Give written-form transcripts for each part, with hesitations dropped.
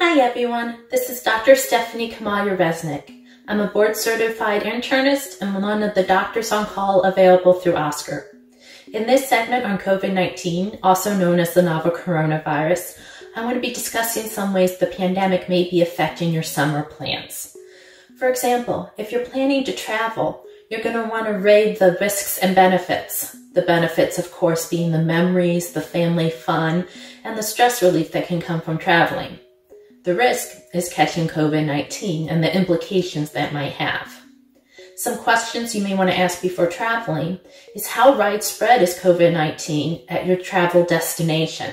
Hi everyone, this is Dr. Stephanie Reznick. I'm a board-certified internist and one of the doctors on call available through Oscar. In this segment on COVID-19, also known as the novel coronavirus, I'm going to be discussing some ways the pandemic may be affecting your summer plans. For example, if you're planning to travel, you're going to want to weigh the risks and benefits. The benefits, of course, being the memories, the family fun, and the stress relief that can come from traveling. The risk is catching COVID-19 and the implications that might have. Some questions you may want to ask before traveling is how widespread is COVID-19 at your travel destination?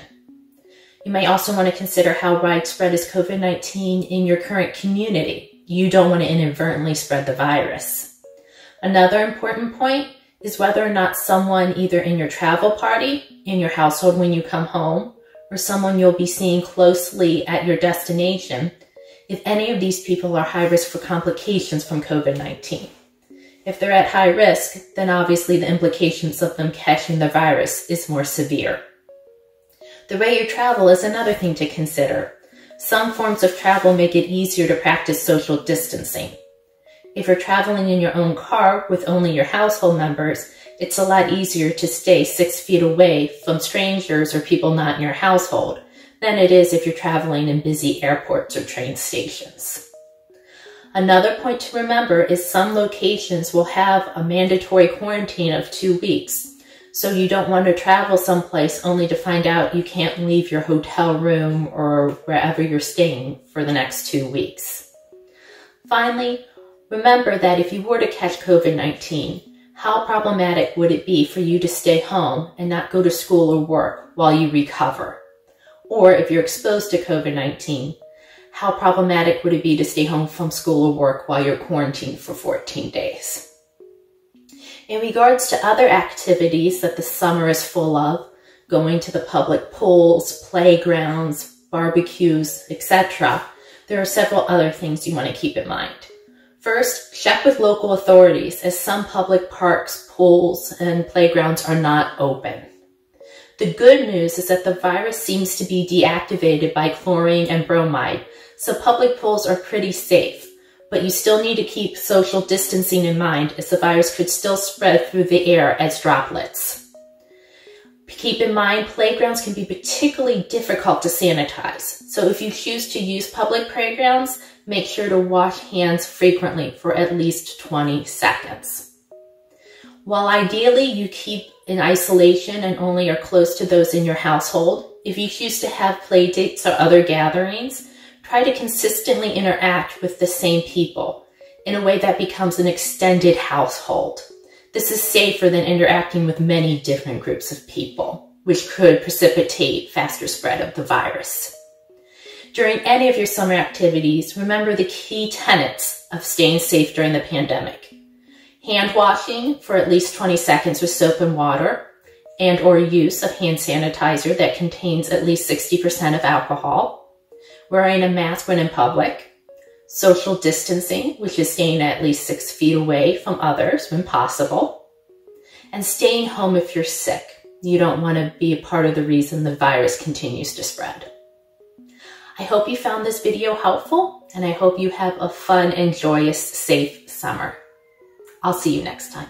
You may also want to consider how widespread is COVID-19 in your current community. You don't want to inadvertently spread the virus. Another important point is whether or not someone either in your travel party, in your household when you come home, or someone you'll be seeing closely at your destination, if any of these people are high risk for complications from COVID-19. If they're at high risk, then obviously the implications of them catching the virus is more severe. The way you travel is another thing to consider. Some forms of travel make it easier to practice social distancing. If you're traveling in your own car with only your household members, it's a lot easier to stay 6 feet away from strangers or people not in your household than it is if you're traveling in busy airports or train stations. Another point to remember is some locations will have a mandatory quarantine of 2 weeks, so you don't want to travel someplace only to find out you can't leave your hotel room or wherever you're staying for the next 2 weeks. Finally, remember that if you were to catch COVID-19, how problematic would it be for you to stay home and not go to school or work while you recover? Or if you're exposed to COVID-19, how problematic would it be to stay home from school or work while you're quarantined for 14 days? In regards to other activities that the summer is full of, going to the public pools, playgrounds, barbecues, etc., there are several other things you want to keep in mind. First, check with local authorities as some public parks, pools, and playgrounds are not open. The good news is that the virus seems to be deactivated by chlorine and bromide, so public pools are pretty safe, but you still need to keep social distancing in mind as the virus could still spread through the air as droplets. Keep in mind, playgrounds can be particularly difficult to sanitize, so if you choose to use public playgrounds, make sure to wash hands frequently for at least 20 seconds. While ideally you keep in isolation and only are close to those in your household, if you choose to have play dates or other gatherings, try to consistently interact with the same people in a way that becomes an extended household. This is safer than interacting with many different groups of people, which could precipitate faster spread of the virus. During any of your summer activities, remember the key tenets of staying safe during the pandemic. Hand washing for at least 20 seconds with soap and water, and or use of hand sanitizer that contains at least 60% of alcohol. Wearing a mask when in public. Social distancing, which is staying at least 6 feet away from others when possible. And staying home if you're sick. You don't want to be a part of the reason the virus continues to spread. I hope you found this video helpful, and I hope you have a fun and joyous, safe summer. I'll see you next time.